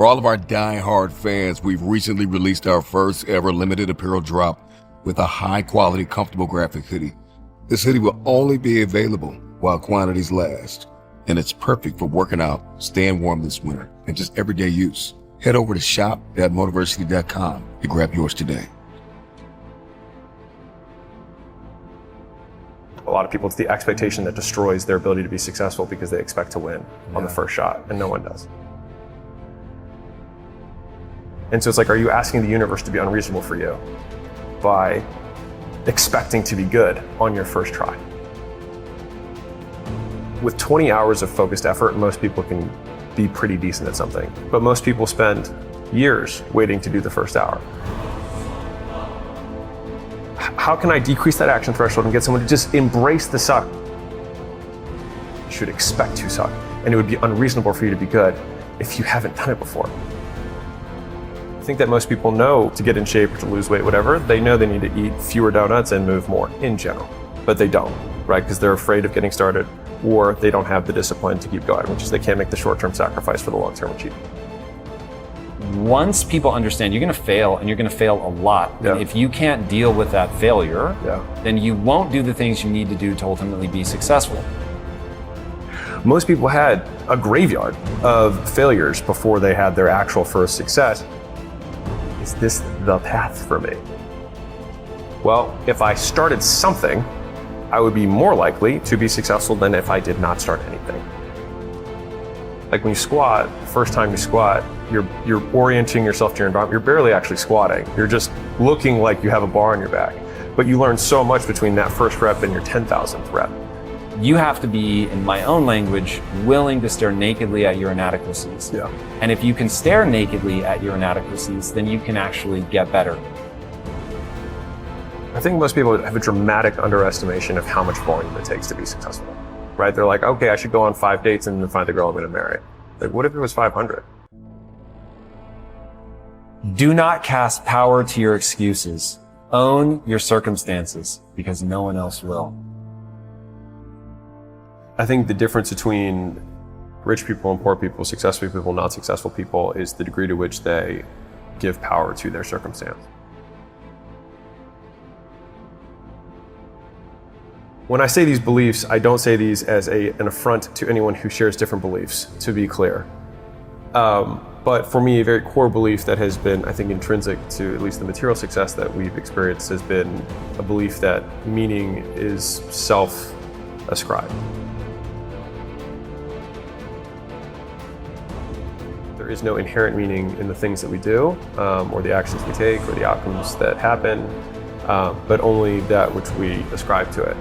For all of our die-hard fans, we've recently released our first ever limited apparel drop with a high-quality, comfortable graphic hoodie. This hoodie will only be available while quantities last, and it's perfect for working out, staying warm this winter, and just everyday use. Head over to shop.motiversity.com to grab yours today. A lot of people, it's the expectation that destroys their ability to be successful because they expect to win on the first shot, and no one does. And so it's like, are you asking the universe to be unreasonable for you by expecting to be good on your first try? With 20 hours of focused effort, most people can be pretty decent at something, but most people spend years waiting to do the first hour. How can I decrease that action threshold and get someone to just embrace the suck? You should expect to suck, and it would be unreasonable for you to be good if you haven't done it before. I think that most people know to get in shape or to lose weight, whatever, they know they need to eat fewer donuts and move more in general, but they don't, right? Because they're afraid of getting started, or they don't have the discipline to keep going, which is they can't make the short-term sacrifice for the long-term achievement. Once people understand you're going to fail, and you're going to fail a lot, and if you can't deal with that failure, then you won't do the things you need to do to ultimately be successful. Most people had a graveyard of failures before they had their actual first success. Is this the path for me? Well, if I started something, I would be more likely to be successful than if I did not start anything. Like when you squat, first time you squat, you're orienting yourself to your environment. You're barely actually squatting. You're just looking like you have a bar on your back. But you learn so much between that first rep and your 10,000th rep. You have to be, in my own language, willing to stare nakedly at your inadequacies. And if you can stare nakedly at your inadequacies, then you can actually get better. I think most people have a dramatic underestimation of how much volume it takes to be successful, right? They're like, okay, I should go on 5 dates and then find the girl I'm going to marry. Like, what if it was 500? Do not cast power to your excuses. Own your circumstances, because no one else will. I think the difference between rich people and poor people, successful people, not successful people, is the degree to which they give power to their circumstance. When I say these beliefs, I don't say these as an affront to anyone who shares different beliefs, to be clear. But for me, a very core belief that has been, I think, intrinsic to at least the material success that we've experienced has been a belief that meaning is self-ascribed. There is no inherent meaning in the things that we do, or the actions we take, or the outcomes that happen, but only that which we ascribe to it.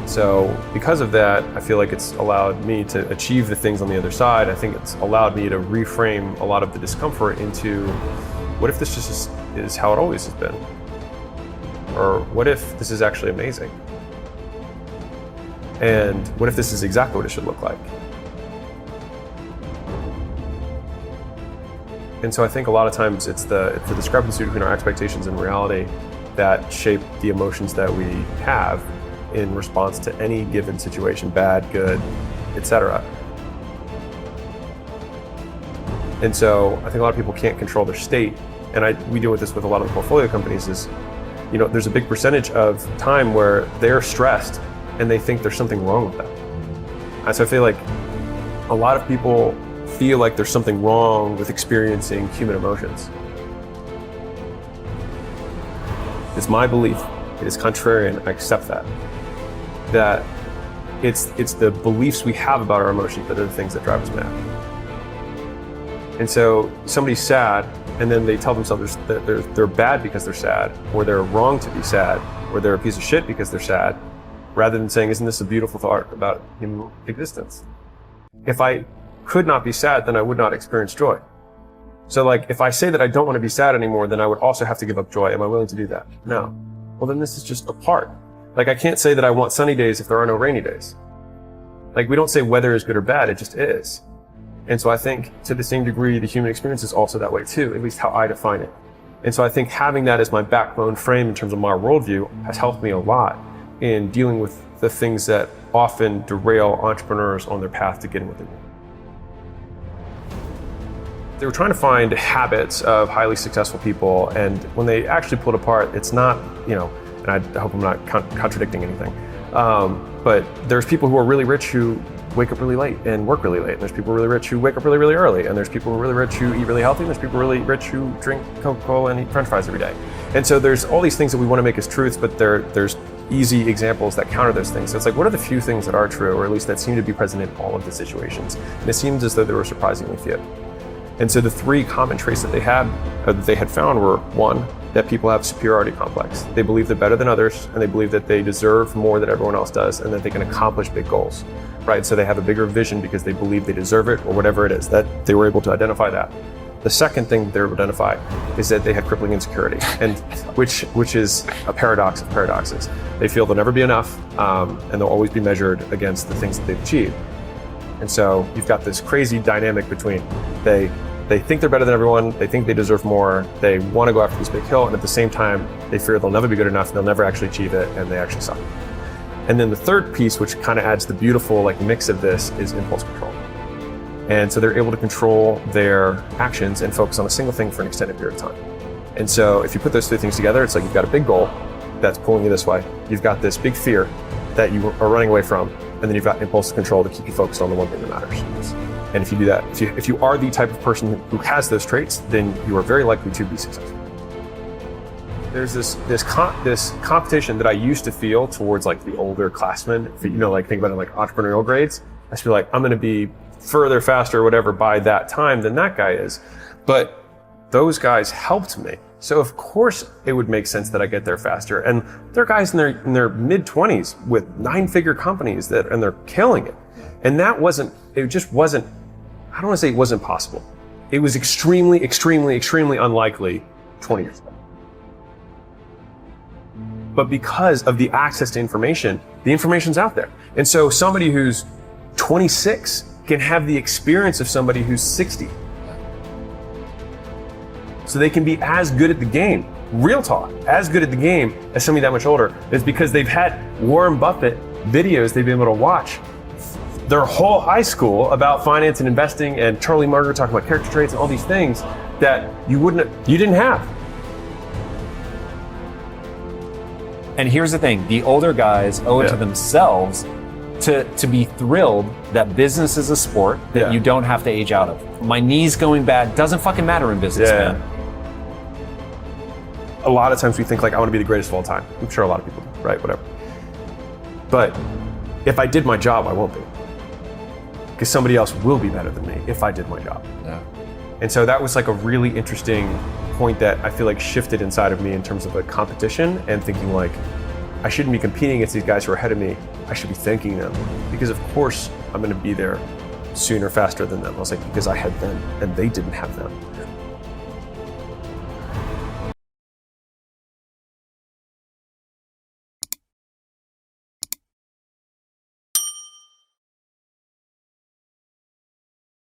So because of that, I feel like it's allowed me to achieve the things on the other side. I think it's allowed me to reframe a lot of the discomfort into, what if this just is how it always has been? Or what if this is actually amazing? And what if this is exactly what it should look like? And so I think a lot of times it's the discrepancy between our expectations and reality that shape the emotions that we have in response to any given situation, bad, good, etc. And so I think a lot of people can't control their state, and we deal with this with a lot of the portfolio companies is, there's a big percentage of time where they're stressed and they think there's something wrong with them. And so I feel like a lot of people feel like there's something wrong with experiencing human emotions. It's my belief, it is contrarian, I accept that it's the beliefs we have about our emotions that are the things that drive us mad. And so somebody's sad, and then they tell themselves that they're bad because they're sad, or they're wrong to be sad, or they're a piece of shit because they're sad, rather than saying, isn't this a beautiful thought about human existence? If I could not be sad, then I would not experience joy. So like, if I say that I don't want to be sad anymore, then I would also have to give up joy. Am I willing to do that? No. Well, then this is just a part. Like, I can't say that I want sunny days if there are no rainy days. Like, we don't say weather is good or bad, it just is. And so I think to the same degree, the human experience is also that way too, at least how I define it. And so I think having that as my backbone frame in terms of my worldview has helped me a lot in dealing with the things that often derail entrepreneurs on their path to getting what they want. They were trying to find habits of highly successful people, and when they actually pulled apart, it's not, and I hope I'm not contradicting anything, but there's people who are really rich who wake up really late and work really late. And there's people really rich who wake up really, really early. And there's people who are really rich who eat really healthy. And there's people really rich who drink Coca-Cola and eat French fries every day. And so there's all these things that we want to make as truths, but there's easy examples that counter those things. So it's like, what are the few things that are true, or at least that seem to be present in all of the situations? And it seems as though there were surprisingly few. And so the three common traits that they had found were, one, that people have superiority complex. They believe they're better than others, and they believe that they deserve more than everyone else does, and that they can accomplish big goals, right? So they have a bigger vision because they believe they deserve it, or whatever it is, that they were able to identify that. The second thing that they were able to identify is that they had crippling insecurity, and which is a paradox of paradoxes. They feel they'll never be enough, and they'll always be measured against the things that they've achieved. And so you've got this crazy dynamic between they think they're better than everyone, they think they deserve more, they want to go after this big hill, and at the same time, they fear they'll never be good enough, and they'll never actually achieve it, and they actually suck. And then the third piece, which kind of adds the beautiful mix of this, is impulse control. And so they're able to control their actions and focus on a single thing for an extended period of time. And so if you put those three things together, it's like you've got a big goal that's pulling you this way, you've got this big fear that you are running away from, and then you've got impulse control to keep you focused on the one thing that matters. And if you do that, if you are the type of person who has those traits, then you are very likely to be successful. There's this competition that I used to feel towards the older classmen. Think about it like entrepreneurial grades. I just feel like I'm going to be further, faster, whatever by that time than that guy is. But those guys helped me. So of course it would make sense that I get there faster. And there are guys in their mid-20s with 9-figure companies and they're killing it. And it just wasn't, I don't want to say it wasn't possible. It was extremely, extremely, extremely unlikely 20 years ago. But because of the access to information, the information's out there. And so somebody who's 26 can have the experience of somebody who's 60. So they can be as good at the game, real talk, as good at the game as somebody that much older. It's because they've had Warren Buffett videos they've been able to watch their whole high school about finance and investing, and Charlie Munger talking about character traits and all these things that you didn't have. And here's the thing, the older guys owe it to themselves to be thrilled that business is a sport that you don't have to age out of. My knee's going bad, doesn't fucking matter in business, man. A lot of times we think I want to be the greatest of all time. I'm sure a lot of people do, right? Whatever. But if I did my job, I won't be. Because somebody else will be better than me if I did my job. Yeah. And so that was a really interesting point that I feel shifted inside of me in terms of a competition and thinking I shouldn't be competing against these guys who are ahead of me. I should be thanking them because of course I'm going to be there sooner, faster than them. I was because I had them and they didn't have them.